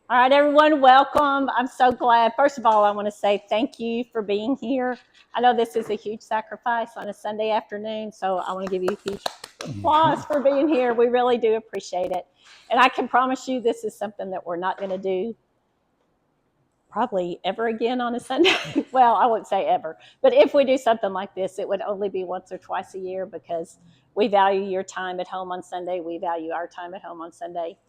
All right, everyone, welcome. I'm so glad. First of all, I want to say thank you for being here. I know this is a huge sacrifice on a Sunday afternoon, so I want to give you a huge applause for being here. We really do appreciate it. And I can promise you this is something that we're not going to do probably ever again on a Sunday. Well, I wouldn't say ever, but if we do something like this, it would only be once or twice a year because we value your time at home on Sunday. We value our time at home on Sunday.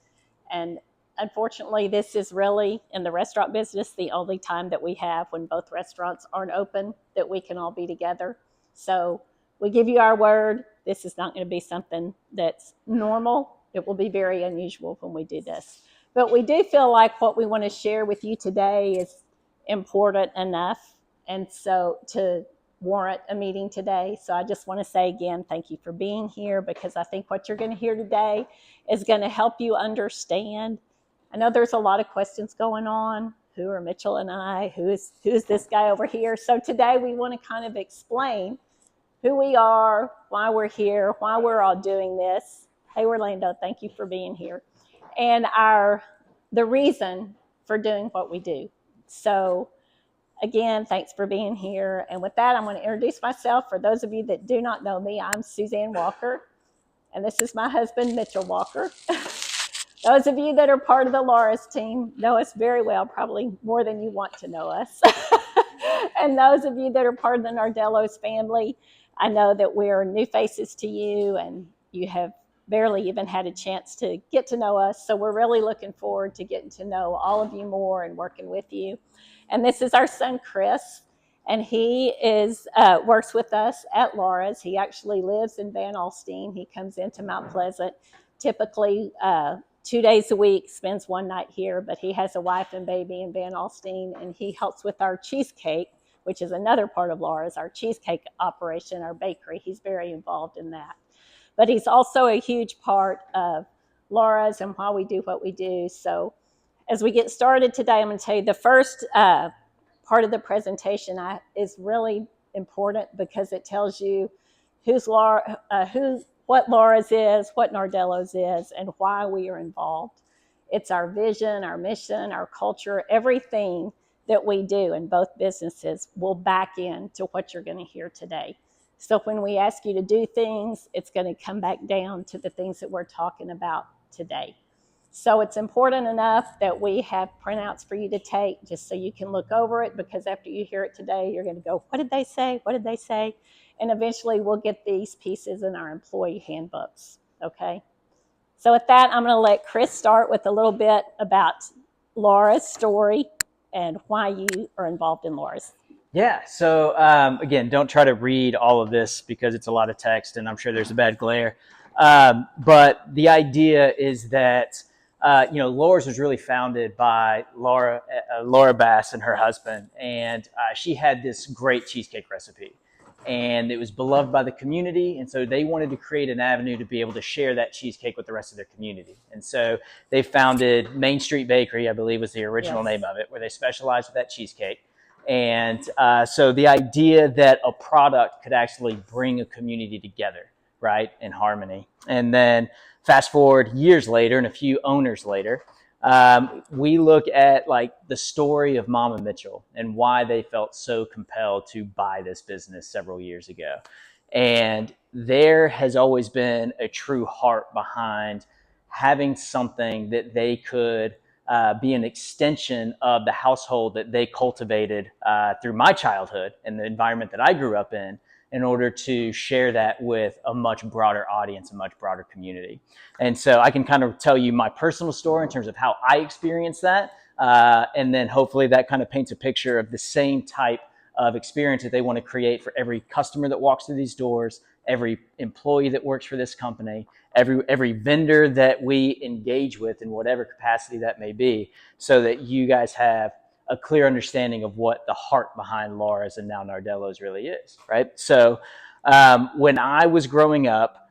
And unfortunately, this is really in the restaurant business the only time that we have when both restaurants aren't open that we can all be together. So we give you our word. This is not going to be something that's normal. It will be very unusual when we do this. But we do feel like what we want to share with you today is important enough. And so to warrant a meeting today. So I just want to say again, thank you for being here because I think what you're going to hear today is going to help you understand. I know there's a lot of questions going on. Who are Mitchell and I? Who's this guy over here? So today we want to kind of explain who we are, why we're here, why we're all doing this. Hey, Orlando, thank you for being here. And the reason for doing what we do. So again, thanks for being here. And with that, I'm going to introduce myself. For those of you that do not know me, I'm Suzanne Walker, and this is my husband, Mitchell Walker. Those of you that are part of the Laura's team know us very well, probably more than you want to know us. And those of you that are part of the Nardello's family, I know that we're new faces to you and you have barely even had a chance to get to know us. So we're really looking forward to getting to know all of you more and working with you. And this is our son, Chris, and he works with us at Laura's. He actually lives in Van Alstyne. He comes into Mount Pleasant typically 2 days a week, spends one night here, but he has a wife and baby in Van Alstyne, and he helps with our cheesecake, which is another part of Laura's, our cheesecake operation, our bakery. He's very involved in that. But he's also a huge part of Laura's and why we do what we do. So as we get started today, I'm going to tell you the first part of the presentation is really important because it tells you who's Laura, what Laura's is, what Nardello's is, and why we are involved. It's our vision, our mission, our culture, everything that we do in both businesses will back into what you're going to hear today. So when we ask you to do things, it's going to come back down to the things that we're talking about today. So it's important enough that we have printouts for you to take just so you can look over it, because after you hear it today, you're going to go, what did they say? What did they say? And eventually we'll get these pieces in our employee handbooks, okay? So with that, I'm going to let Chris start with a little bit about Laura's story and why you are involved in Laura's. Yeah. So again, don't try to read all of this because it's a lot of text and I'm sure there's a bad glare. But the idea is that, Laura's was really founded by Laura Bass and her husband. And she had this great cheesecake recipe. And it was beloved by the community. And so they wanted to create an avenue to be able to share that cheesecake with the rest of their community. And so they founded Main Street Bakery, I believe was the original name of it, where they specialized with that cheesecake. And so the idea that a product could actually bring a community together, right, in harmony. And then fast forward years later and a few owners later, we look at like the story of Mama Mitchell and why they felt so compelled to buy this business several years ago. And there has always been a true heart behind having something that they could be an extension of the household that they cultivated through my childhood and the environment that I grew up in order to share that with a much broader audience, a much broader community. And so I can kind of tell you my personal story in terms of how I experienced that. And then hopefully that kind of paints a picture of the same type of experience that they want to create for every customer that walks through these doors, every employee that works for this company, every vendor that we engage with in whatever capacity that may be, so that you guys have a clear understanding of what the heart behind Laura's and now Nardello's really is, right? So when I was growing up,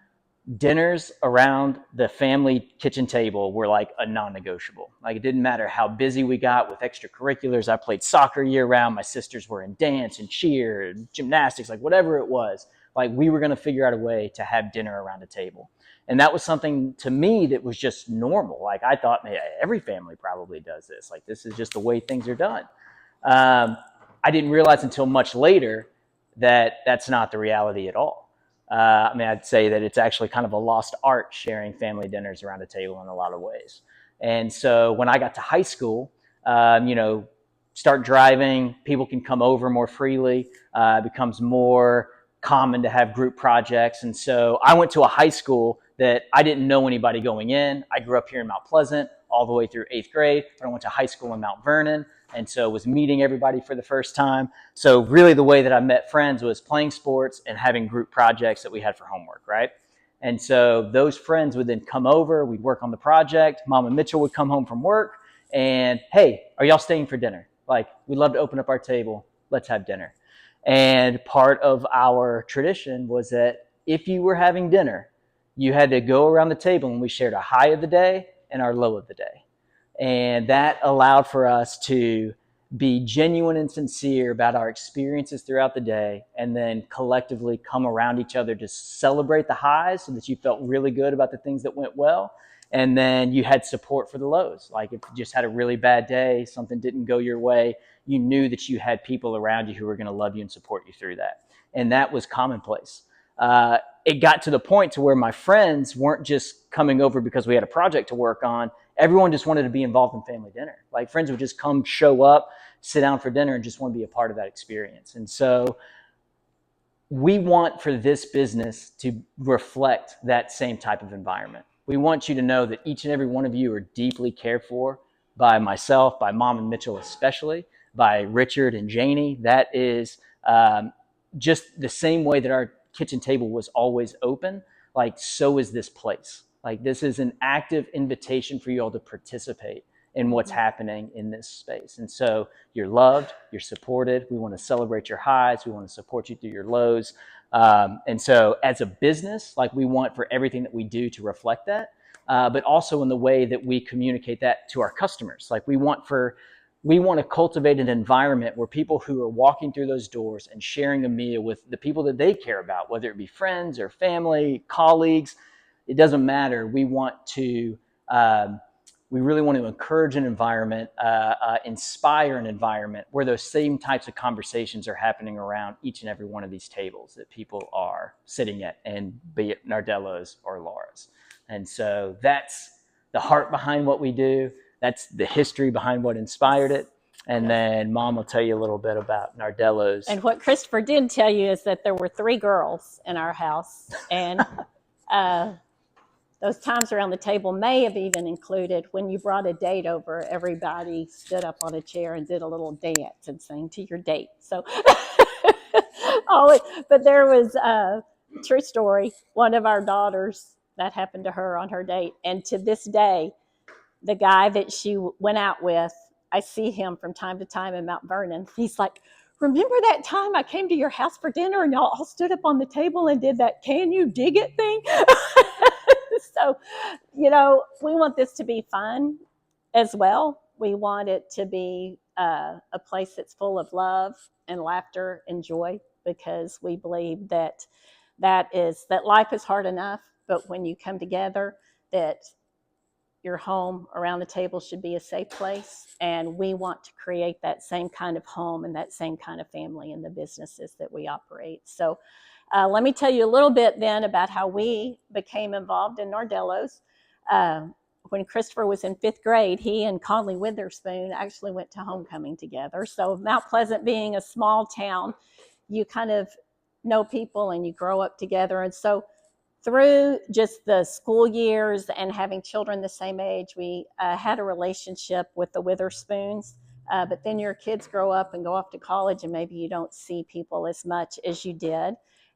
dinners around the family kitchen table were like a non-negotiable. Like it didn't matter how busy we got with extracurriculars. I played soccer year round. My sisters were in dance and cheer and gymnastics, like whatever it was. Like we were going to figure out a way to have dinner around a table. And that was something to me that was just normal. Like I thought, man, every family probably does this. Like this is just the way things are done. I didn't realize until much later that that's not the reality at all. I mean, I'd say that it's actually kind of a lost art sharing family dinners around a table in a lot of ways. And so when I got to high school, start driving, people can come over more freely, it becomes more common to have group projects. And so I went to a high school that I didn't know anybody going in. I grew up here in Mount Pleasant all the way through 8th grade, but I went to high school in Mount Vernon. And so was meeting everybody for the first time. So really the way that I met friends was playing sports and having group projects that we had for homework, right? And so those friends would then come over, we'd work on the project. Mom and Mitchell would come home from work and, hey, are y'all staying for dinner? Like, we'd love to open up our table. Let's have dinner. And part of our tradition was that if you were having dinner, you had to go around the table and we shared a high of the day and our low of the day. And that allowed for us to be genuine and sincere about our experiences throughout the day, and then collectively come around each other to celebrate the highs so that you felt really good about the things that went well. And then you had support for the lows. Like if you just had a really bad day, something didn't go your way, you knew that you had people around you who were going to love you and support you through that. And that was commonplace. It got to the point to where my friends weren't just coming over because we had a project to work on. Everyone just wanted to be involved in family dinner. Like friends would just come, show up, sit down for dinner, and just want to be a part of that experience. And so we want for this business to reflect that same type of environment. We want you to know that each and every one of you are deeply cared for by myself, by Mom and Mitchell especially, by Richard and Janie. That is just the same way that our kitchen table was always open, like so is this place. Like this is an active invitation for you all to participate in what's happening in this space. And so you're loved, you're supported. We want to celebrate your highs. We want to support you through your lows. And so as a business, like we want for everything that we do to reflect that, but also in the way that we communicate that to our customers. Like we want to cultivate an environment where people who are walking through those doors and sharing a meal with the people that they care about, whether it be friends or family, colleagues, it doesn't matter. We really want to encourage an environment, inspire an environment where those same types of conversations are happening around each and every one of these tables that people are sitting at, and be it Nardello's or Laura's. And so that's the heart behind what we do. That's the history behind what inspired it. And then Mom will tell you a little bit about Nardello's. And what Christopher did tell you is that there were 3 girls in our house. And those times around the table may have even included when you brought a date over, everybody stood up on a chair and did a little dance and sang to your date. So, but there was a true story. One of our daughters, that happened to her on her date. And to this day, the guy that she went out with, I see him from time to time in Mount Vernon. He's like, remember that time I came to your house for dinner and y'all all stood up on the table and did that "can you dig it" thing? So, we want this to be fun as well. We want it to be a place that's full of love and laughter and joy, because we believe that life is hard enough, but when you come together, that your home around the table should be a safe place. And we want to create that same kind of home and that same kind of family in the businesses that we operate. So let me tell you a little bit then about how we became involved in Nardello's. When Christopher was in 5th grade, he and Conley Witherspoon actually went to homecoming together. So Mount Pleasant being a small town, you kind of know people and you grow up together. And so through just the school years and having children the same age, we had a relationship with the Witherspoons. But then your kids grow up and go off to college, and maybe you don't see people as much as you did.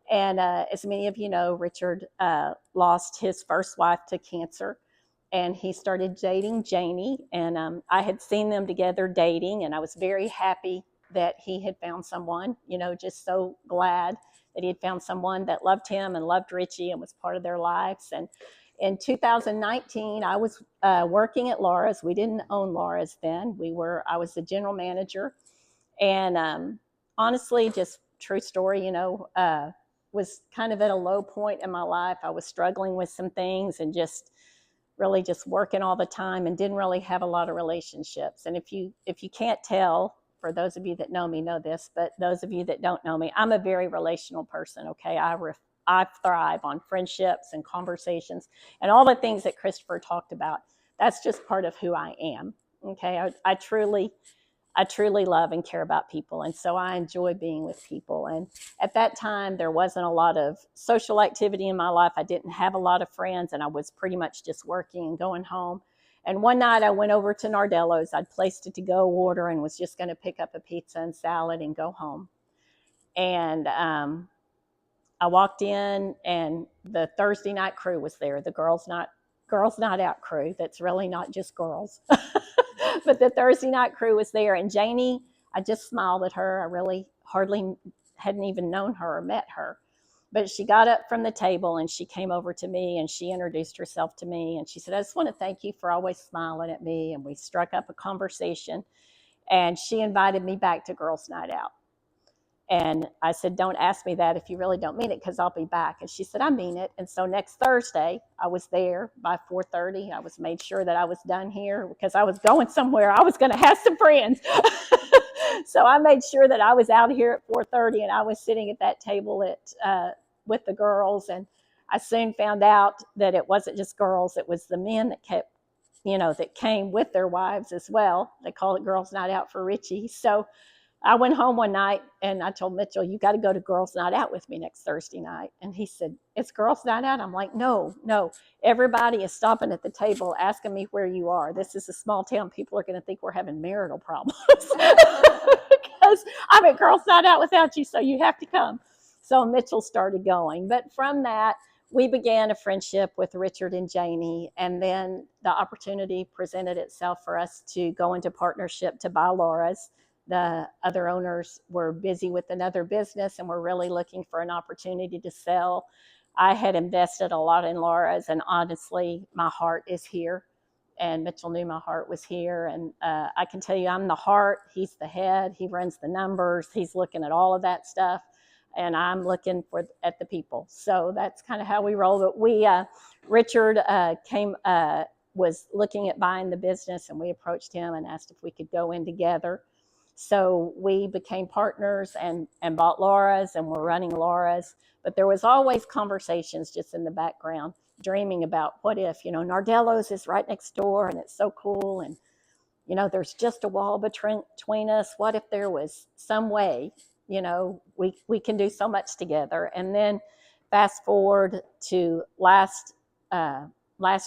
And as many of you know, Richard lost his first wife to cancer, and he started dating Janie. And I had seen them together dating, and I was very happy that he had found someone, just so glad that he had found someone that loved him and loved Richie and was part of their lives. And in 2019, I was working at Laura's. We didn't own Laura's then. I was the general manager. And honestly, just true story, was kind of at a low point in my life. I was struggling with some things and just really just working all the time and didn't really have a lot of relationships. And if you can't tell, for those of you that know me know this, but those of you that don't know me, I'm a very relational person. Okay, I thrive on friendships and conversations and all the things that Christopher talked about. That's just part of who I am. Okay, I truly love and care about people. And so I enjoy being with people. And at that time, there wasn't a lot of social activity in my life. I didn't have a lot of friends, and I was pretty much just working and going home. And one night I went over to Nardello's. I'd placed a to-go order and was just going to pick up a pizza and salad and go home. And I walked in, and the Thursday night crew was there, the girls night out crew. That's really not just girls. But the Thursday night crew was there, and Janie, I just smiled at her. I really hardly hadn't even known her or met her. But she got up from the table and she came over to me and she introduced herself to me. And she said, I just want to thank you for always smiling at me. And we struck up a conversation. And she invited me back to Girls Night Out. And I said, don't ask me that if you really don't mean it, because I'll be back. And she said, I mean it. And so next Thursday, I was there by 4:30. I was made sure that I was done here because I was going somewhere. I was going to have some friends. So I made sure that I was out here at 4:30, and I was sitting at that table with the girls. And I soon found out that it wasn't just girls. It was the men that that came with their wives as well. They call it Girls Night Out for Richie. So I went home one night and I told Mitchell, you got to go to Girls Night Out with me next Thursday night. And he said, it's Girls Night Out? I'm like, no. Everybody is stopping at the table asking me where you are. This is a small town. People are going to think we're having marital problems because I'm at Girls Night Out without you, so you have to come. So Mitchell started going. But from that, we began a friendship with Richard and Janie. And then the opportunity presented itself for us to go into partnership to buy Laura's. The other owners were busy with another business and were really looking for an opportunity to sell. I had invested a lot in Laura's, and honestly, my heart is here. And Mitchell knew my heart was here. And I can tell you, I'm the heart. He's the head. He runs the numbers. He's looking at all of that stuff. And I'm looking at the people. So that's kind of how we roll. But Richard was looking at buying the business, and we approached him and asked if we could go in together. So we became partners and bought Laura's, and we're running Laura's. But there was always conversations just in the background, dreaming about what if, Nardello's is right next door and it's so cool. And, there's just a wall between us. What if there was some way, we can do so much together. And then fast forward to last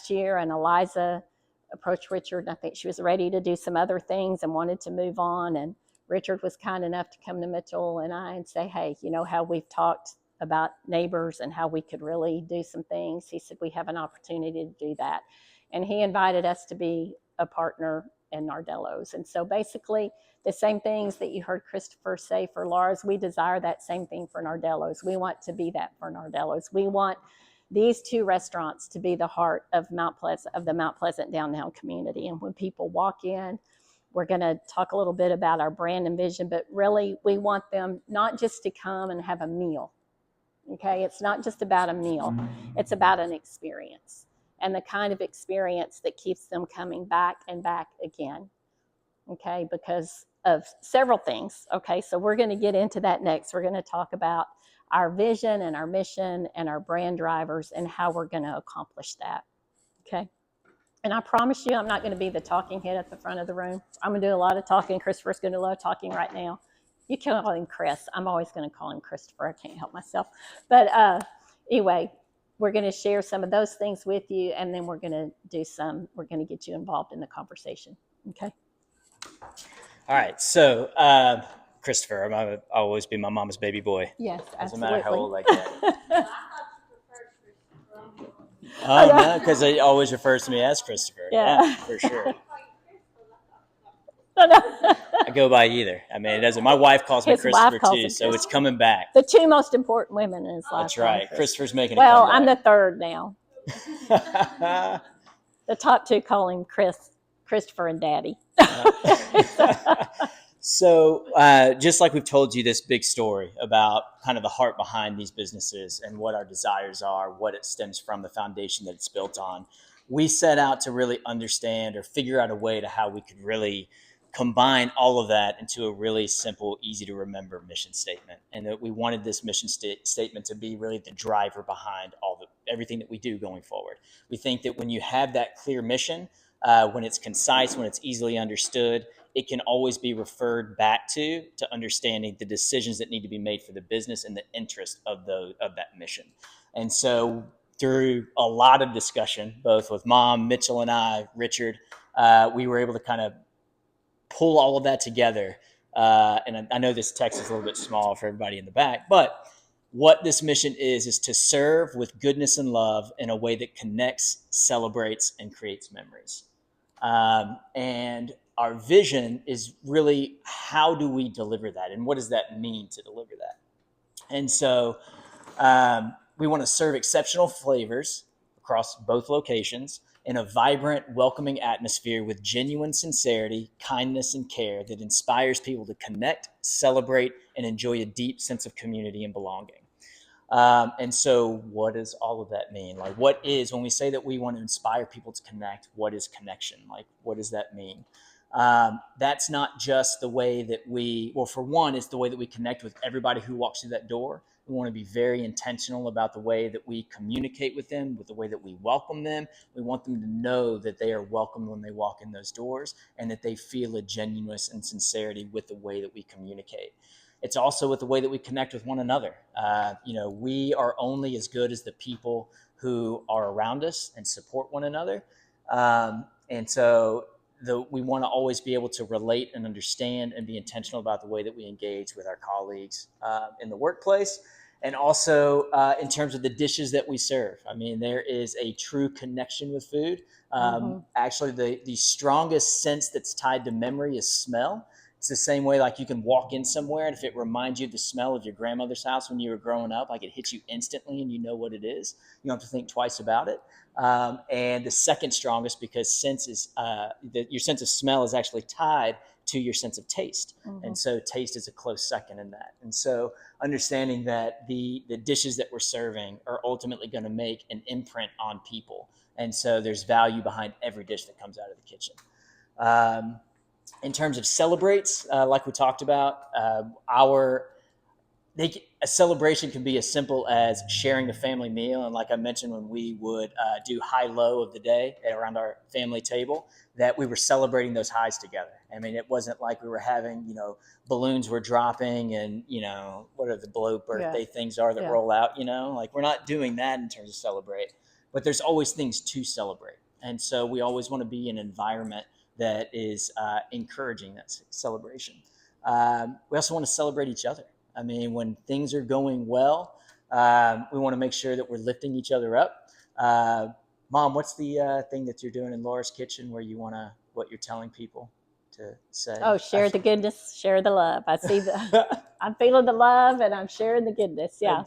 year, and Eliza approached Richard, and I think she was ready to do some other things and wanted to move on. And Richard was kind enough to come to Mitchell and I and say, hey, how we've talked about neighbors and how we could really do some things. He said, we have an opportunity to do that. And he invited us to be a partner in Nardello's. And so basically the same things that you heard Christopher say for Laura's, we desire that same thing for Nardello's. We want to be that for Nardello's. We want these two restaurants to be the heart of the Mount Pleasant downtown community. And when people walk in, we're going to talk a little bit about our brand and vision, but really we want them not just to come and have a meal. Okay, it's not just about a meal. It's about an experience, and the kind of experience that keeps them coming back and back again. Okay, because of several things. Okay, so we're going to get into that next. We're going to talk about our vision and our mission and our brand drivers and how we're going to accomplish that. Okay. And I promise you, I'm not going to be the talking head at the front of the room. I'm going to do a lot of talking. Christopher's going to do a lot of talking right now. You can call him Chris. I'm always going to call him Christopher. I can't help myself. But anyway, we're going to share some of those things with you, and then we're going to get you involved in the conversation. Okay. All right. So, Christopher, I'll always be my mama's baby boy. Yes, doesn't absolutely. matter how old I get. Oh, no, because he always refers to me as Christopher. Yeah, for sure. I go by either. I mean, it doesn't. My wife calls me Christopher too, so it's coming back. The two most important women in his life. That's right. Christopher's making a comeback. Well, I'm the third now. The top two call him Christopher and Daddy. So, just like we've told you this big story about kind of the heart behind these businesses and what our desires are, what it stems from, the foundation that it's built on, we set out to really understand or figure out a way to how we could really combine all of that into a really simple, easy to remember mission statement. And that we wanted this mission statement to be really the driver behind everything that we do going forward. We think that when you have that clear mission, when it's concise, when it's easily understood, it can always be referred back to understanding the decisions that need to be made for the business and the interest of that mission. And so through a lot of discussion, both with Mom, Mitchell, and I, Richard, we were able to kind of pull all of that together. And I know this text is a little bit small for everybody in the back, but what this mission is to serve with goodness and love in a way that connects, celebrates, and creates memories. And our vision is really how do we deliver that, and what does that mean to deliver that? And so we want to serve exceptional flavors across both locations in a vibrant, welcoming atmosphere with genuine sincerity, kindness, and care that inspires people to connect, celebrate, and enjoy a deep sense of community and belonging. And so, what does all of that mean? Like, when we say that we want to inspire people to connect, what is connection? Like, what does that mean? That's not just the way that for one, it's the way that we connect with everybody who walks through that door. We want to be very intentional about the way that we communicate with them, with the way that we welcome them. We want them to know that they are welcome when they walk in those doors and that they feel a genuineness and sincerity with the way that we communicate. It's also with the way that we connect with one another. We are only as good as the people who are around us and support one another. And so we want to always be able to relate and understand and be intentional about the way that we engage with our colleagues in the workplace. And also in terms of the dishes that we serve. I mean, there is a true connection with food. Actually, the strongest sense that's tied to memory is smell. It's the same way, like you can walk in somewhere, and if it reminds you of the smell of your grandmother's house when you were growing up, like it hits you instantly and you know what it is. You don't have to think twice about it. And the second strongest, because your sense of smell is actually tied to your sense of taste. And so taste is a close second in that. And so understanding that the dishes that we're serving are ultimately going to make an imprint on people. And so there's value behind every dish that comes out of the kitchen. In terms of celebrates, like we talked about, a celebration can be as simple as sharing a family meal. And like I mentioned, when we would do high-low of the day around our family table, that we were celebrating those highs together. I mean, it wasn't like we were having, balloons were dropping and, what are the below birthday things are that roll out, like we're not doing that in terms of celebrate, but there's always things to celebrate. And so we always want to be in an environment that is encouraging that celebration. We also want to celebrate each other. I mean, when things are going well, we want to make sure that we're lifting each other up. Mom, what's the thing that you're doing in Laura's kitchen where what you're telling people to say? Oh, share the goodness, share the love. I see I'm feeling the love and I'm sharing the goodness. Yeah.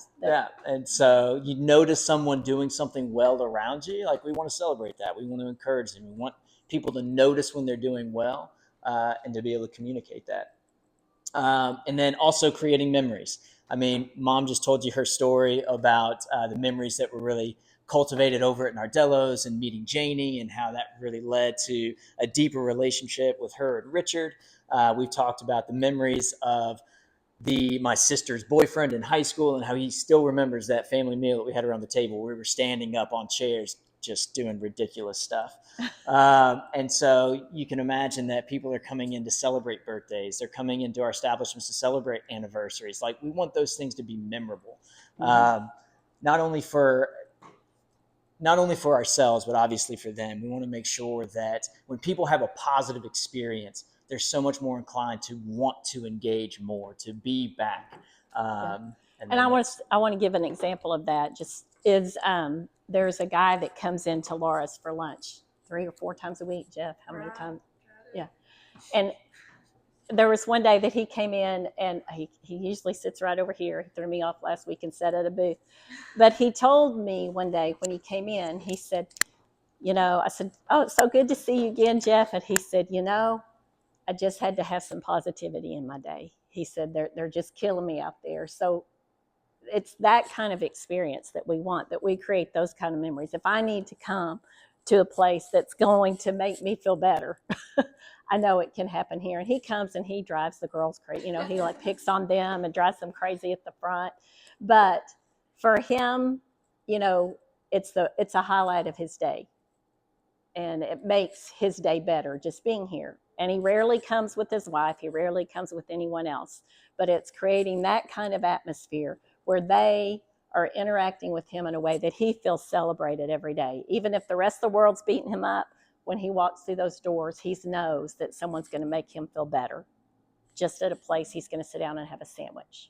And so you notice someone doing something well around you, like we want to celebrate that. We want to encourage them. We want people to notice when they're doing well and to be able to communicate that. And then also creating memories. I mean, Mom just told you her story about the memories that were really cultivated over at Nardello's and meeting Janie and how that really led to a deeper relationship with her and Richard. We've talked about the memories of my sister's boyfriend in high school and how he still remembers that family meal that we had around the table. We were standing up on chairs just doing ridiculous stuff. And so you can imagine that people are coming in to celebrate birthdays. They're coming into our establishments to celebrate anniversaries. Like we want those things to be memorable, not only for ourselves, but obviously for them. We want to make sure that when people have a positive experience, they're so much more inclined to want to engage more, to be back. And I want to give an example of that. There's a guy that comes into Laura's for lunch 3 or 4 times a week. Jeff, how many times? Yeah. And there was one day that he came in, and he usually sits right over here. He threw me off last week and sat at a booth. But he told me one day when he came in, he said, I said, "Oh, it's so good to see you again, Jeff." And he said, I just had to have some positivity in my day. He said, they're just killing me out there. So it's that kind of experience that we want, that we create those kind of memories. If I need to come to a place that's going to make me feel better, I know it can happen here. And he comes and he drives the girls crazy. You know, he like picks on them and drives them crazy at the front. But for him, you know, it's a highlight of his day, and it makes his day better just being here. And he rarely comes with his wife, he rarely comes with anyone else, but it's creating that kind of atmosphere where they are interacting with him in a way that he feels celebrated every day. Even if the rest of the world's beating him up, when he walks through those doors, he knows that someone's going to make him feel better. Just at a place he's going to sit down and have a sandwich.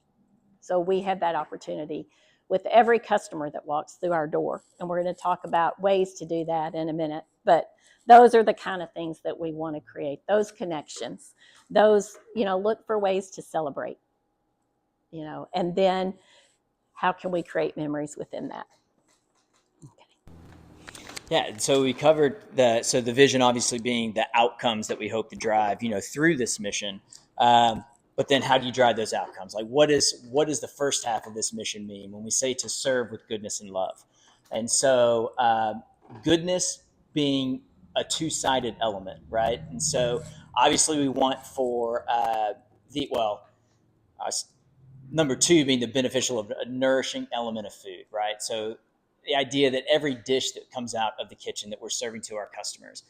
So we have that opportunity with every customer that walks through our door. And we're going to talk about ways to do that in a minute. But those are the kind of things that we want to create, those connections, those, you know, look for ways to celebrate, you know, and then how can we create memories within that? Yeah, so we covered the vision obviously being the outcomes that we hope to drive, you know, through this mission. But then how do you drive those outcomes? Like what is the first half of this mission mean when we say to serve with goodness and love? And so goodness being a two-sided element, right? And so obviously we want for uh, number two being the beneficial of a nourishing element of food, right? So the idea that every dish that comes out of the kitchen that we're serving to our customers,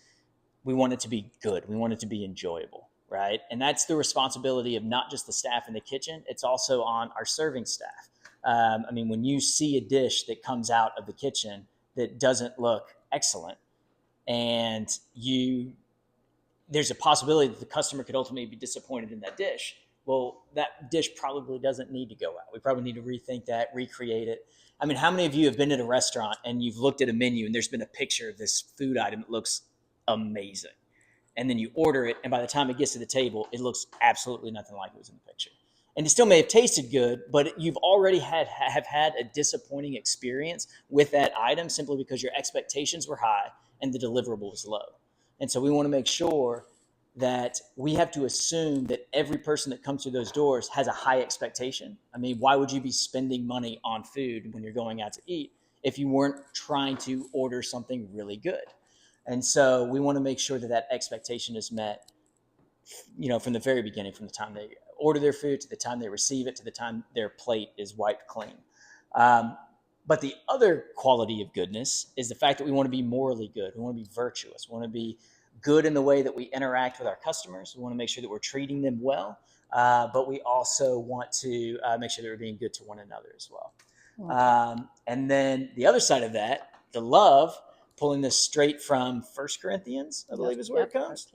we want it to be good. We want it to be enjoyable, right? And that's the responsibility of not just the staff in the kitchen, it's also on our serving staff. I mean, when you see a dish that comes out of the kitchen that doesn't look excellent, and there's a possibility that the customer could ultimately be disappointed in that dish. Well, that dish probably doesn't need to go out. We probably need to rethink that, recreate it. I mean, how many of you have been at a restaurant and you've looked at a menu and there's been a picture of this food item that looks amazing? And then you order it, and by the time it gets to the table, it looks absolutely nothing like it was in the picture. And it still may have tasted good, but you've already have had a disappointing experience with that item simply because your expectations were high and the deliverable was low. And so we want to make sure that we have to assume that every person that comes through those doors has a high expectation. I mean, why would you be spending money on food when you're going out to eat if you weren't trying to order something really good? And so we want to make sure that that expectation is met, you know, from the very beginning, from the time they order their food to the time they receive it to the time their plate is wiped clean. But the other quality of goodness is the fact that we want to be morally good. We want to be virtuous. We want to be good in the way that we interact with our customers. We want to make sure that we're treating them well, but we also want to make sure that we're being good to one another as well. And then the other side of that, the love, pulling this straight from 1 Corinthians, I believe is where it comes,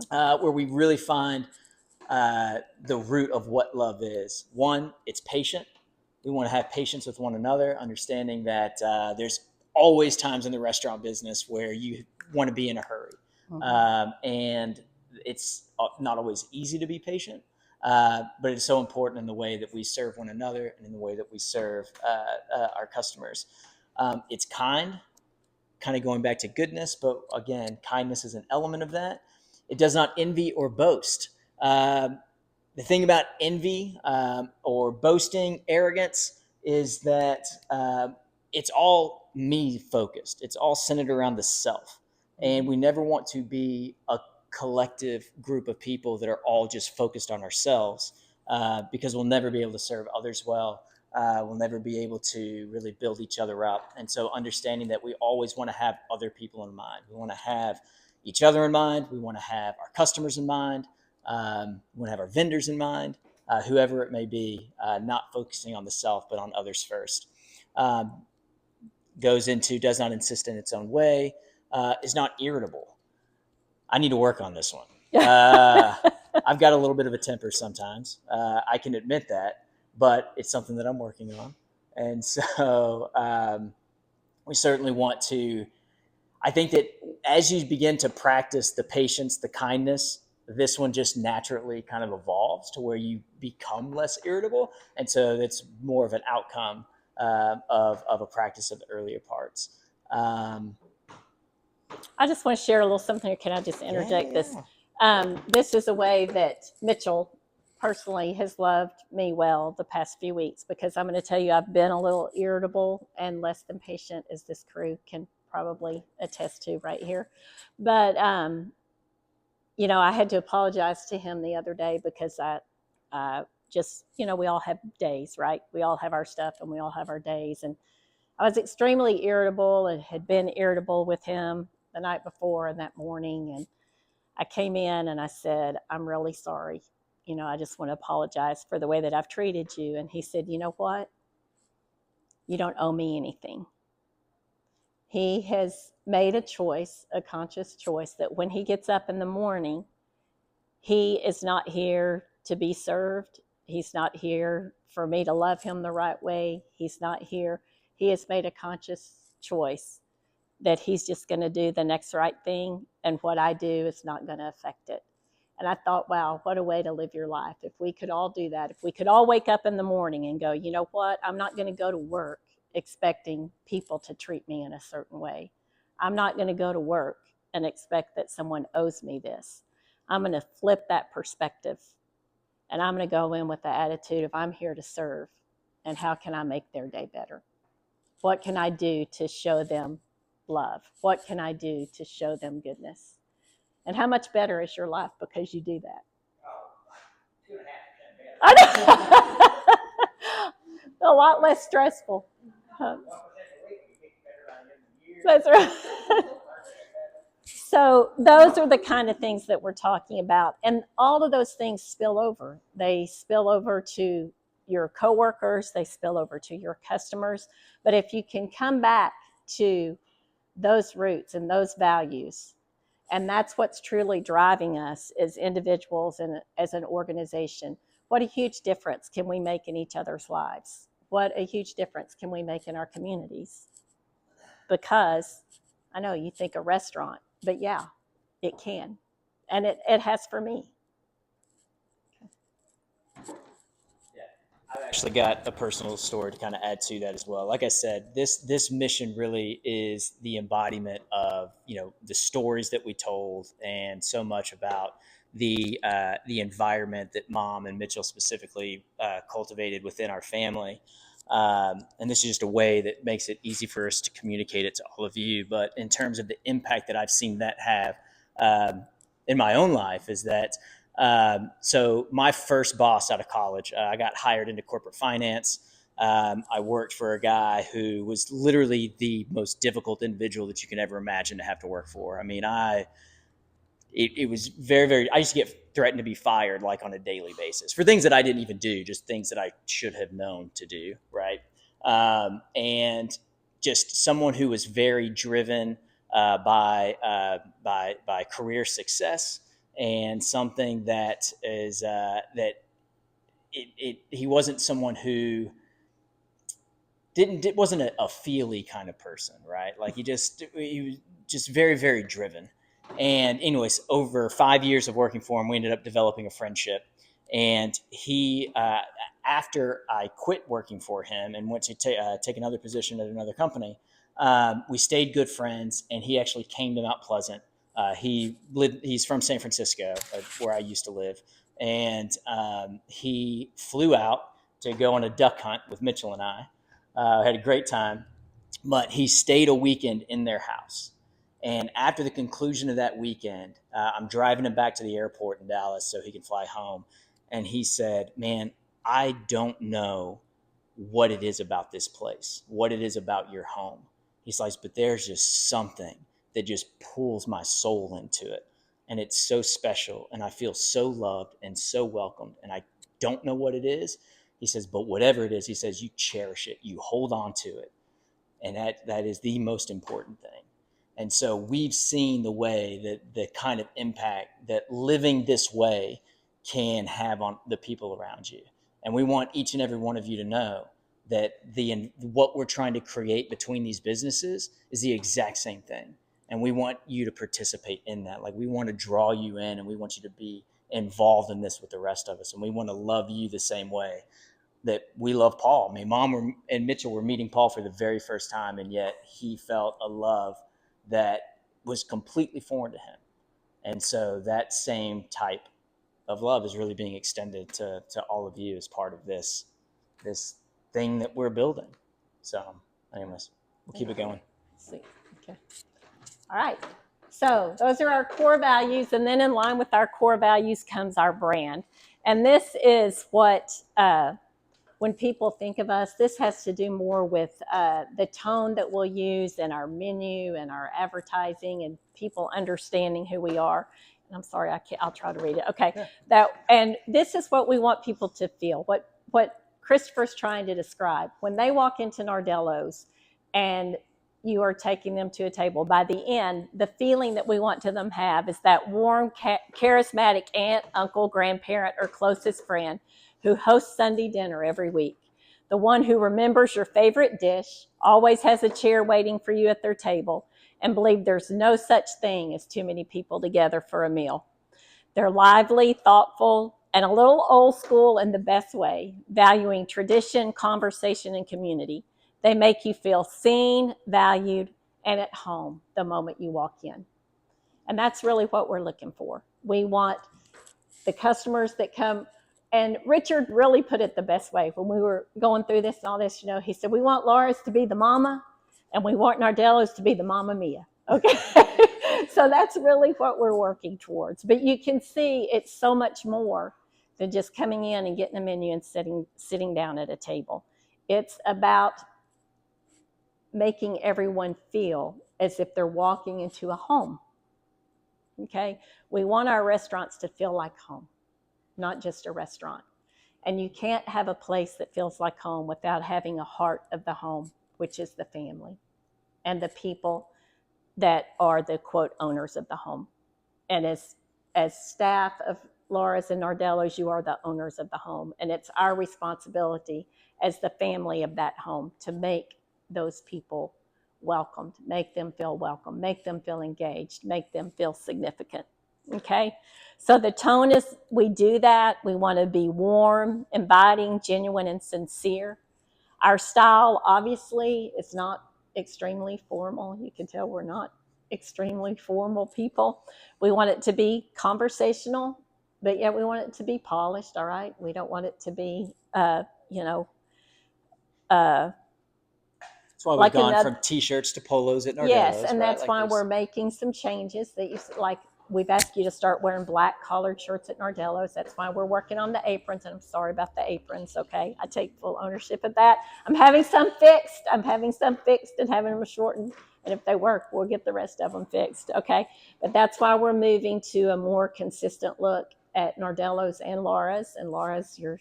where we really find the root of what love is. One, it's patient. We want to have patience with one another, understanding that there's always times in the restaurant business where you want to be in a hurry. And it's not always easy to be patient, but it's so important in the way that we serve one another and in the way that we serve our customers. It's kind of going back to goodness, but again, kindness is an element of that. It does not envy or boast. The thing about envy or boasting, arrogance, is that it's all me focused. It's all centered around the self. And we never want to be a collective group of people that are all just focused on ourselves because we'll never be able to serve others well. We'll never be able to really build each other up. And so understanding that we always want to have other people in mind. We want to have each other in mind. We want to have our customers in mind. We want to have our vendors in mind, whoever it may be, not focusing on the self, but on others first. Goes into does not insist in its own way, is not irritable. I need to work on this one. I've got a little bit of a temper sometimes. I can admit that, but it's something that I'm working on. And so we certainly want to, I think that as you begin to practice the patience, the kindness, this one just naturally kind of evolves to where you become less irritable. And so it's more of an outcome of a practice of the earlier parts. I just want to share a little something. Can I just interject this? This is a way that Mitchell personally has loved me well the past few weeks, because I'm going to tell you, I've been a little irritable and less than patient, as this crew can probably attest to right here. But, I had to apologize to him the other day because I just, we all have days, right? We all have our stuff and we all have our days. And I was extremely irritable and had been irritable with him the night before and that morning. And I came in and I said, I'm really sorry. I just want to apologize for the way that I've treated you. And he said, you know what? You don't owe me anything. He has made a choice, a conscious choice, that when he gets up in the morning, he is not here to be served. He's not here for me to love him the right way. He's not here. He has made a conscious choice that he's just going to do the next right thing, and what I do is not going to affect it. And I thought, wow, what a way to live your life. If we could all do that, if we could all wake up in the morning and go, you know what, I'm not going to go to work expecting people to treat me in a certain way. I'm not going to go to work and expect that someone owes me this. I'm going to flip that perspective, and I'm going to go in with the attitude of, I'm here to serve, and how can I make their day better? What can I do to show them love? What can I do to show them goodness? And how much better is your life because you do that? I know. A lot less stressful. That's right. So those are the kind of things that we're talking about. And all of those things spill over. They spill over to your coworkers, they spill over to your customers. But if you can come back to those roots and those values, and that's what's truly driving us as individuals and as an organization, what a huge difference can we make in each other's lives? What a huge difference can we make in our communities? Because I know you think a restaurant, but yeah, it can. And it has for me. I've actually got a personal story to kind of add to that as well. Like I said, this mission really is the embodiment of the stories that we told, and so much about the environment that Mom and Mitchell specifically cultivated within our family. And this is just a way that makes it easy for us to communicate it to all of you. But in terms of the impact that I've seen that have in my own life, is that so my first boss out of college, I got hired into corporate finance. I worked for a guy who was literally the most difficult individual that you can ever imagine to have to work for. I mean, it was very, very, I used to get threatened to be fired like on a daily basis for things that I didn't even do, just things that I should have known to do. Right. And just someone who was very driven by career success, and something that is that he wasn't someone who wasn't a feely kind of person, right? Like he was just very, very driven. And anyways, over 5 years of working for him, we ended up developing a friendship. And he, after I quit working for him and went to take another position at another company, we stayed good friends. And he actually came to Mount Pleasant. He's from San Francisco, where I used to live, and he flew out to go on a duck hunt with Mitchell and I. Had a great time, but he stayed a weekend in their house. And after the conclusion of that weekend, I'm driving him back to the airport in Dallas so he can fly home. And he said, man, I don't know what it is about this place, what it is about your home. He's like, but there's just something that just pulls my soul into it. And it's so special. And I feel so loved and so welcomed. And I don't know what it is. He says, but whatever it is, he says, you cherish it, you hold on to it. And that is the most important thing. And so we've seen the way that the kind of impact that living this way can have on the people around you. And we want each and every one of you to know that what we're trying to create between these businesses is the exact same thing. And we want you to participate in that. Like, we want to draw you in, and we want you to be involved in this with the rest of us. And we want to love you the same way that we love Paul. I mean, Mom and Mitchell were meeting Paul for the very first time, and yet he felt a love that was completely foreign to him. And so that same type of love is really being extended to all of you as part of this thing that we're building. So anyways, we'll keep it going. See. Okay. All right. So those are our core values. And then in line with our core values comes our brand. And this is what, when people think of us, this has to do more with the tone that we'll use in our menu and our advertising and people understanding who we are. And I'm sorry, I'll try to read it. Okay. Yeah. And this is what we want people to feel. What Christopher's trying to describe. When they walk into Nardello's and you are taking them to a table, by the end, the feeling that we want to them have is that warm, charismatic aunt, uncle, grandparent, or closest friend who hosts Sunday dinner every week. The one who remembers your favorite dish, always has a chair waiting for you at their table, and believe there's no such thing as too many people together for a meal. They're lively, thoughtful, and a little old school in the best way, valuing tradition, conversation, and community. They make you feel seen, valued, and at home the moment you walk in. And that's really what we're looking for. We want the customers that come, and Richard really put it the best way when we were going through this and all this. He said, we want Laura's to be the mama, and we want Nardello's to be the Mama Mia. Okay. So that's really what we're working towards. But you can see it's so much more than just coming in and getting a menu and sitting down at a table. It's about making everyone feel as if they're walking into a home. Okay. We want our restaurants to feel like home, not just a restaurant. And you can't have a place that feels like home without having a heart of the home, which is the family and the people that are the quote owners of the home. And as staff of Laura's and Nardello's, you are the owners of the home. And it's our responsibility as the family of that home to make those people welcomed, make them feel welcome, make them feel engaged, make them feel significant. Okay. So the tone is, we do that. We want to be warm, inviting, genuine, and sincere. Our style, obviously, is not extremely formal. You can tell we're not extremely formal people. We want it to be conversational, but yet we want it to be polished. All right. We don't want it to be, That's why we've gone from t-shirts to polos at Nardello's. Yes, and that's why we're making some changes that we've asked you to start wearing black collared shirts at Nardello's. That's why we're working on the aprons, and I'm sorry about the aprons, okay? I take full ownership of that. I'm having some fixed and having them shortened, and if they work, we'll get the rest of them fixed, okay? But that's why we're moving to a more consistent look at Nardello's and Laura's, your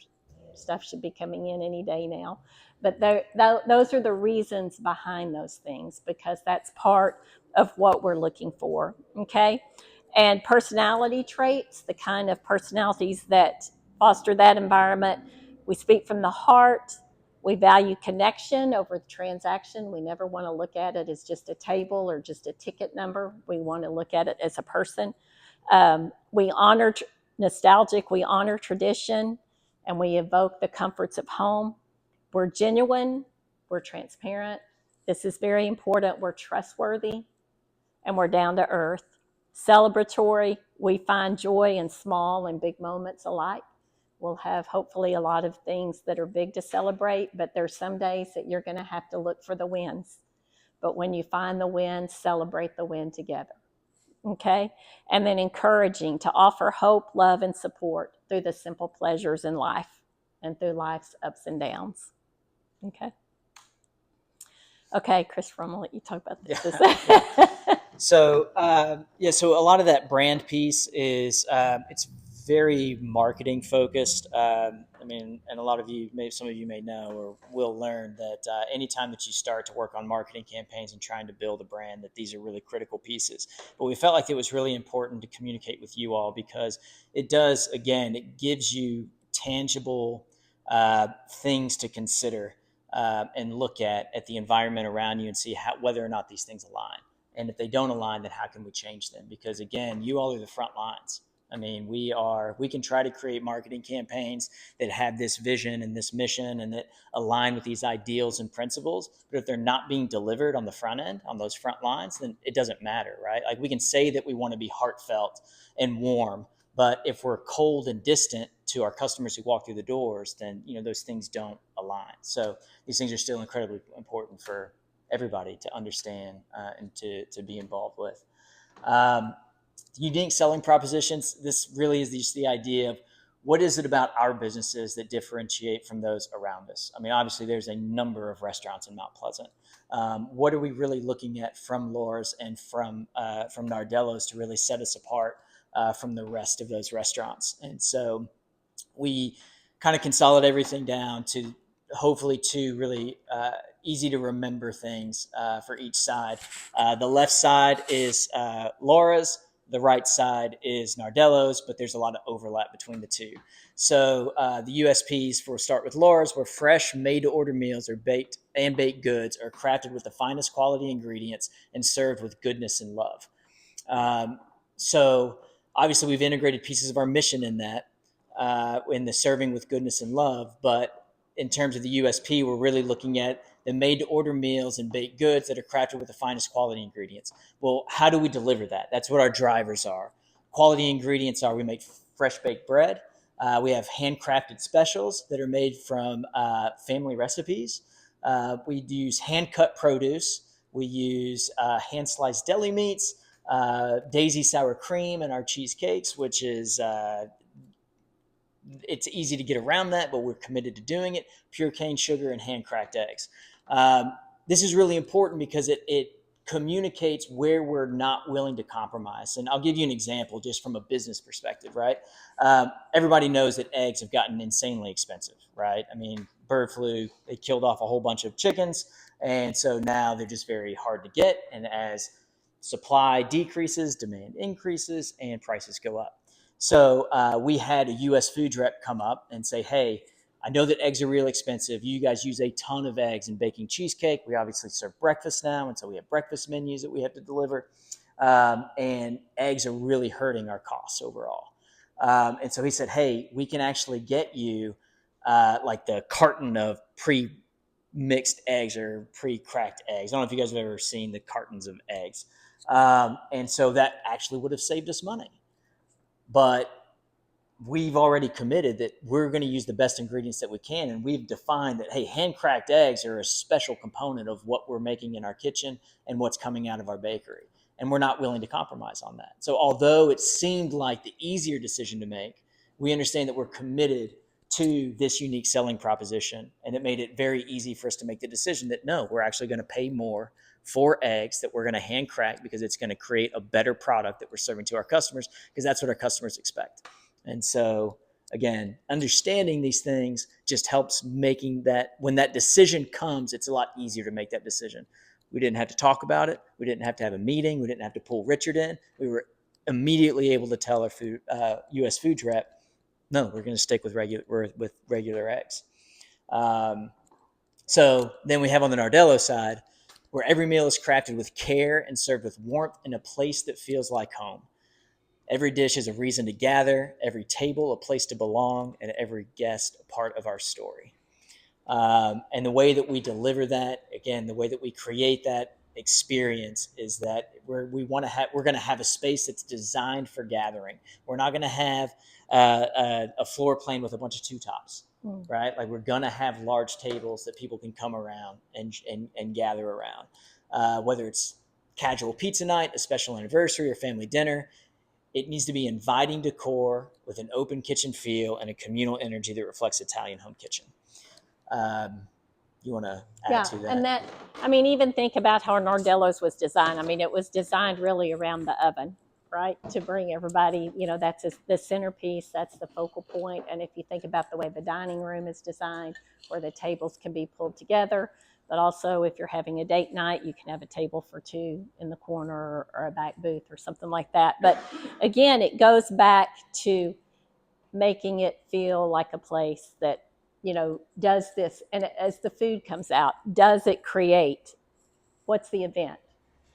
stuff should be coming in any day now. But those are the reasons behind those things, because that's part of what we're looking for, okay? And personality traits, the kind of personalities that foster that environment. We speak from the heart. We value connection over the transaction. We never want to look at it as just a table or just a ticket number. We want to look at it as a person. We honor nostalgic, we honor tradition, and we evoke the comforts of home. We're genuine, we're transparent. This is very important. We're trustworthy, and we're down to earth. Celebratory, we find joy in small and big moments alike. We'll have hopefully a lot of things that are big to celebrate, but there's some days that you're going to have to look for the wins. But when you find the win, celebrate the win together. Okay? And then encouraging to offer hope, love, and support through the simple pleasures in life and through life's ups and downs. Okay, Christopher, I'm gonna let you talk about this. Yeah. So a lot of that brand piece is it's very marketing focused. And a lot of you, some of you may know or will learn that anytime that you start to work on marketing campaigns and trying to build a brand, that these are really critical pieces. But we felt like it was really important to communicate with you all, because it does, again, it gives you tangible things to consider and look at the environment around you and see whether or not these things align. And if they don't align, then how can we change them? Because again, you all are the front lines. I mean, we can try to create marketing campaigns that have this vision and this mission and that align with these ideals and principles. But if they're not being delivered on the front end, on those front lines, then it doesn't matter, right? Like we can say that we want to be heartfelt and warm, but if we're cold and distant to our customers who walk through the doors, then those things don't align. So these things are still incredibly important for everybody to understand and to be involved with. Um, Unique selling propositions. This really is just the idea of what is it about our businesses that differentiate from those around us. I mean, obviously, there's a number of restaurants in Mount Pleasant. What are we really looking at from Laura's and from Nardello's to really set us apart from the rest of those restaurants? And so we kind of consolidate everything down to hopefully two really easy to remember things for each side. The left side is Laura's. The right side is Nardello's, but there's a lot of overlap between the two. So the USPs for start with Laura's, where fresh, made-to-order meals are baked goods are crafted with the finest quality ingredients and served with goodness and love. So obviously, we've integrated pieces of our mission in that, in the serving with goodness and love. But in terms of the USP, we're really looking at the made-to-order meals and baked goods that are crafted with the finest quality ingredients. Well, how do we deliver that? That's what our drivers are. Quality ingredients are we make fresh baked bread. We have handcrafted specials that are made from family recipes. We use hand-cut produce. We use hand-sliced deli meats, daisy sour cream in our cheesecakes, which is it's easy to get around that, but we're committed to doing it. Pure cane sugar and hand cracked eggs. This is really important because it communicates where we're not willing to compromise. And I'll give you an example just from a business perspective, right? Everybody knows that eggs have gotten insanely expensive, right? I mean, bird flu, they killed off a whole bunch of chickens. And so now they're just very hard to get. And as supply decreases, demand increases, and prices go up. So we had a U.S. food rep come up and say, hey, I know that eggs are real expensive. You guys use a ton of eggs in baking cheesecake. We obviously serve breakfast now, and so we have breakfast menus that we have to deliver. And eggs are really hurting our costs overall. And so he said, hey, we can actually get you like the carton of pre-mixed eggs or pre-cracked eggs. I don't know if you guys have ever seen the cartons of eggs. And so that actually would have saved us money. But we've already committed that we're going to use the best ingredients that we can. And we've defined that, hey, hand-cracked eggs are a special component of what we're making in our kitchen and what's coming out of our bakery. And we're not willing to compromise on that. So although it seemed like the easier decision to make, we understand that we're committed to this unique selling proposition. And it made it very easy for us to make the decision that, no, we're actually going to pay more for eggs that we're going to hand crack because it's going to create a better product that we're serving to our customers, because that's what our customers expect. And so, again, understanding these things just helps making that, when that decision comes, it's a lot easier to make that decision. We didn't have to talk about it. We didn't have to have a meeting. We didn't have to pull Richard in. We were immediately able to tell our U.S. food rep, no, we're going to stick with regular eggs. So then we have on the Nardello side, where every meal is crafted with care and served with warmth in a place that feels like home. Every dish is a reason to gather, every table a place to belong, and every guest a part of our story. And the way that we deliver that, again, the way that we create that experience is that we're going to have a space that's designed for gathering. We're not going to have a floor plan with a bunch of two tops, right? Like, we're going to have large tables that people can come around and gather around, whether it's casual pizza night, a special anniversary, or family dinner. It needs to be inviting decor with an open kitchen feel and a communal energy that reflects Italian home kitchen. You want to add to that? And that, I mean, even think about how Nardello's was designed. I mean, it was designed really around the oven, right? To bring everybody, that's the centerpiece, that's the focal point. And if you think about the way the dining room is designed, where the tables can be pulled together, but also if you're having a date night, you can have a table for two in the corner or a back booth or something like that. But again, it goes back to making it feel like a place that, does this. And as the food comes out, does it create, what's the event?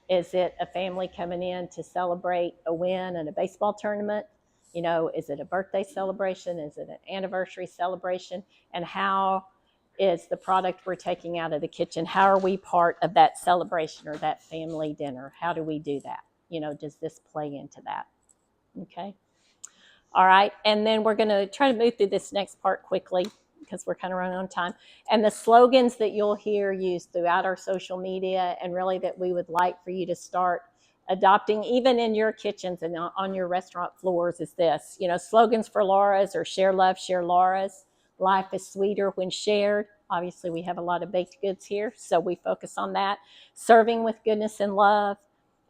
Is it a family coming in to celebrate a win in a baseball tournament? You know, is it a birthday celebration? Is it an anniversary celebration? And how is the product we're taking out of the kitchen, how are we part of that celebration or that family dinner? How do we do that? You know, does this play into that? Okay. All right. And then we're going to try to move through this next part quickly because we're kind of running on time. And the slogans that you'll hear used throughout our social media, and really that we would like for you to start adopting even in your kitchens and on your restaurant floors, is this. You know, slogans for Laura's or share love, share Laura's. Life is sweeter when shared. Obviously, we have a lot of baked goods here, so we focus on that. Serving with goodness and love.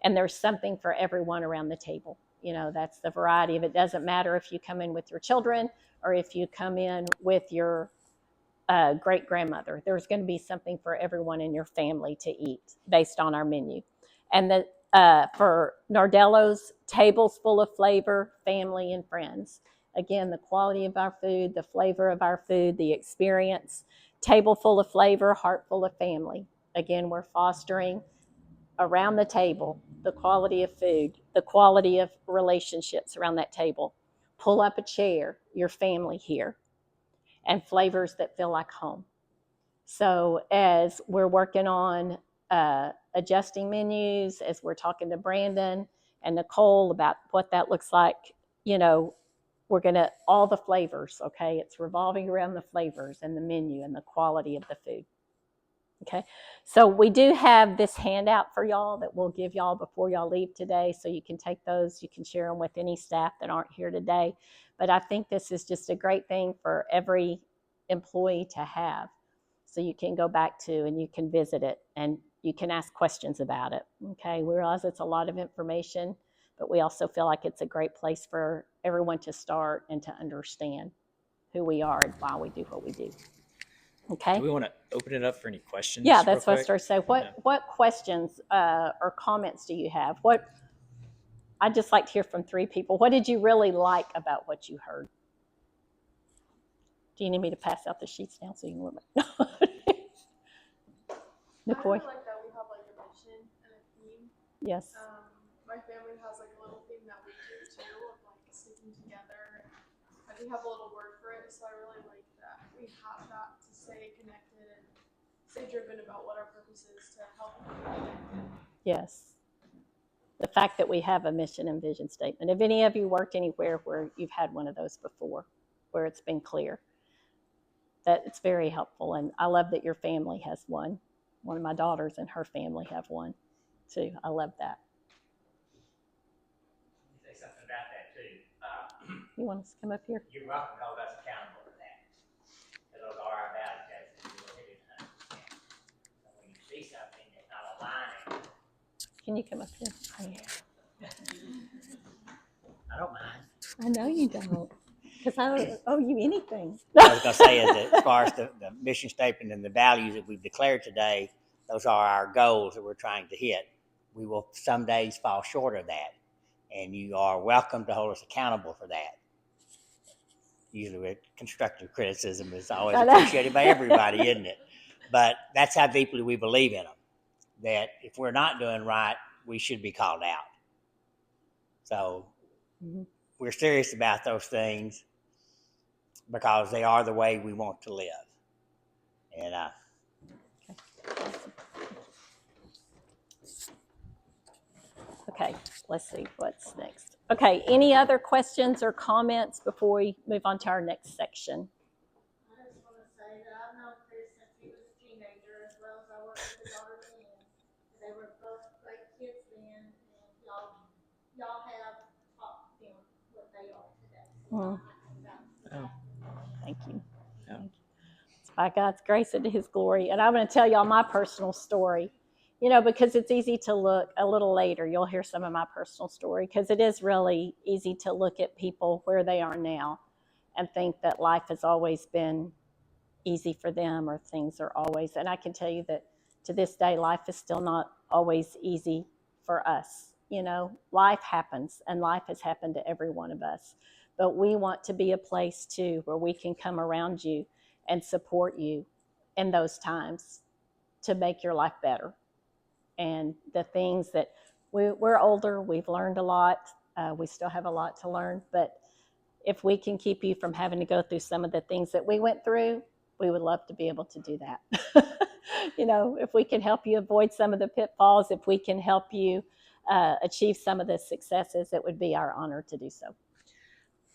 And there's something for everyone around the table. You know, that's the variety of it. Doesn't matter if you come in with your children or if you come in with your great grandmother. There's going to be something for everyone in your family to eat based on our menu. And for Nardello's, tables full of flavor, family and friends. Again, the quality of our food, the flavor of our food, the experience. Table full of flavor, heart full of family. Again, we're fostering around the table, the quality of food, the quality of relationships around that table. Pull up a chair, your family here, and flavors that feel like home. So as we're working on adjusting menus, as we're talking to Brandon and Nicole about what that looks like, you know, we're going to, all the flavors, okay? It's revolving around the flavors and the menu and the quality of the food. Okay, so we do have this handout for y'all that we'll give y'all before y'all leave today, so you can take those, you can share them with any staff that aren't here today. But I think this is just a great thing for every employee to have, so you can go back to and you can visit it and you can ask questions about it. Okay, we realize it's a lot of information, but we also feel like it's a great place for everyone to start and to understand who we are and why we do what we do. Okay. Do we want to open it up for any questions? Yeah, that's what I started to say. What questions or comments do you have? I'd just like to hear from three people. What did you really like about what you heard? Do you need me to pass out the sheets now so you can look? Nicole? I really like that we have like a mission and a theme. Yes. My family has like a little thing that we do too, of like sticking together. And we have a little word for it, so I really like that we have that to stay connected and stay driven about what our purpose is to help people connected. Yes. The fact that we have a mission and vision statement. Have any of you worked anywhere where you've had one of those before, where it's been clear? That it's very helpful. And I love that your family has one. One of my daughters and her family have one too. I love that. Say something about that too. You want us to come up here? You're welcome to hold us accountable for that. Because those are our values as we look at it 100%. So when you see something that's not aligning, Can you come up here? I don't mind. I know you don't, because I don't owe you anything. I was going to say is that as far as the mission statement and the values that we've declared today, those are our goals that we're trying to hit. We will some days fall short of that. And you are welcome to hold us accountable for that. Usually with constructive criticism is always appreciated by everybody, isn't it? But that's how deeply we believe in them. That if we're not doing right, we should be called out. So we're serious about those things because they are the way we want to live. And Okay, let's see what's next. Okay, any other questions or comments before we move on to our next section? I just want to say that I've known Chris since he was a teenager, as well as I worked with his daughter then. They were both great kids then, and y'all have taught them what they are today. So Thank you. Yeah. Thank you. It's by God's grace and to His glory. And I'm going to tell y'all my personal story, you know, because it's easy to look a little later. You'll hear some of my personal story because it is really easy to look at people where they are now and think that life has always been easy for them or things are always. And I can tell you that to this day, life is still not always easy for us. You know, life happens and life has happened to every one of us. But we want to be a place too where we can come around you and support you in those times to make your life better. And the things that we're older, we've learned a lot. We still have a lot to learn, but if we can keep you from having to go through some of the things that we went through, we would love to be able to do that. If we can help you avoid some of the pitfalls, if we can help you achieve some of the successes, it would be our honor to do so.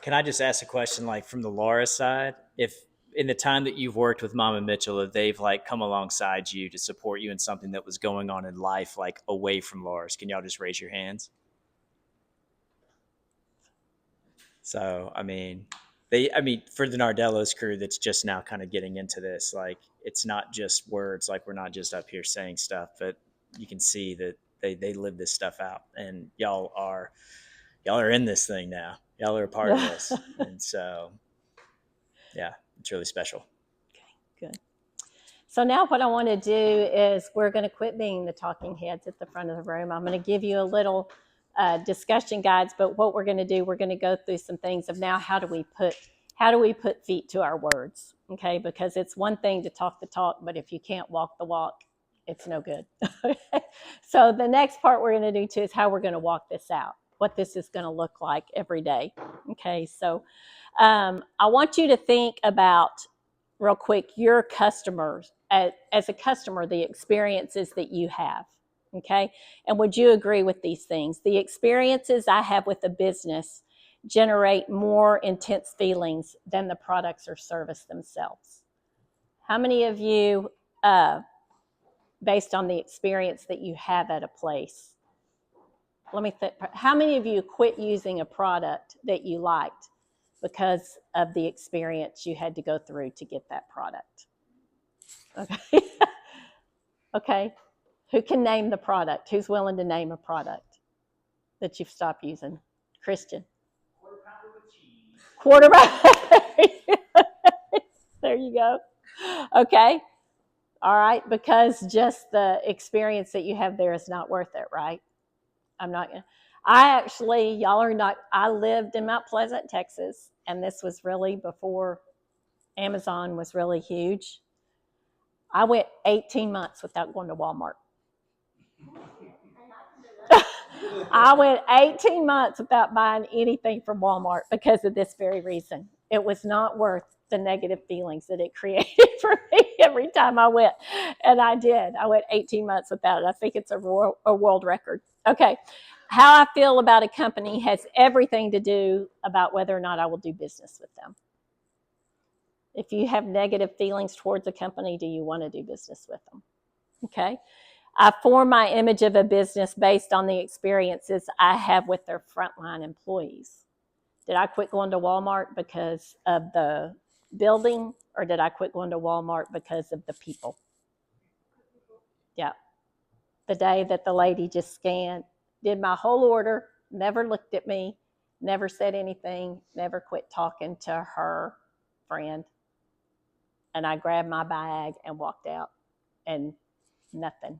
Can I just ask a question, like from the Laura side? If in the time that you've worked with Mom and Mitchell, if they've like come alongside you to support you in something that was going on in life, like away from Laura's, can y'all just raise your hands? So, I mean, for the Nardello's crew that's just now kind of getting into this, like, it's not just words, like, we're not just up here saying stuff, but you can see that they live this stuff out, and y'all are in this thing now. Y'all are a part of this. And so, yeah, it's really special. Okay, good. So now what I want to do is we're going to quit being the talking heads at the front of the room. I'm going to give you a little discussion guides, but what we're going to do, we're going to go through some things of now how do we put feet to our words, okay? Because it's one thing to talk the talk, but if you can't walk the walk, it's no good. So the next part we're going to do too is how we're going to walk this out, what this is going to look like every day, okay? So I want you to think about real quick your customers as a customer, the experiences that you have, okay? And would you agree with these things? The experiences I have with a business generate more intense feelings than the products or service themselves. How many of you, based on the experience that you have at a place, how many of you quit using a product that you liked because of the experience you had to go through to get that product? Okay. Okay. Who can name the product? Who's willing to name a product that you've stopped using? Christian. Quarter pounder. There you go. Okay. All right. Because just the experience that you have there is not worth it, right? Y'all are not, I lived in Mount Pleasant, Texas, and this was really before Amazon was really huge. I went 18 months without going to Walmart. I went 18 months without buying anything from Walmart because of this very reason. It was not worth the negative feelings that it created for me every time I went. And I did. I went 18 months without it. I think it's a world record. Okay. How I feel about a company has everything to do about whether or not I will do business with them. If you have negative feelings towards a company, do you want to do business with them? Okay. I form my image of a business based on the experiences I have with their frontline employees. Did I quit going to Walmart because of the building, or did I quit going to Walmart because of the people? Yeah. The day that the lady just scanned, did my whole order, never looked at me, never said anything, never quit talking to her friend. And I grabbed my bag and walked out, and nothing.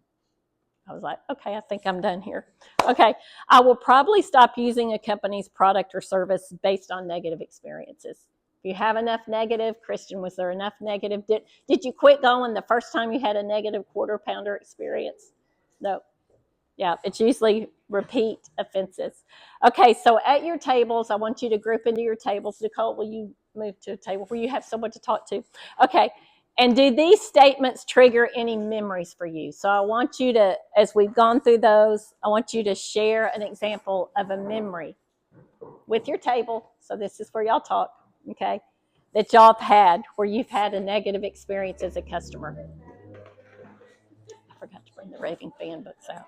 I was like, okay, I think I'm done here. Okay, I will probably stop using a company's product or service based on negative experiences. If you have enough negative, Christian, was there enough negative? Did you quit going the first time you had a negative quarter pounder experience? No. Yeah, it's usually repeat offenses. Okay, so at your tables, I want you to group into your tables. Nicole, will you move to a table where you have someone to talk to? Okay. And do these statements trigger any memories for you? So I want you to, as we've gone through those, I want you to share an example of a memory with your table. So this is where y'all talk, okay? That y'all have had where you've had a negative experience as a customer. I forgot to bring the raving fan books out.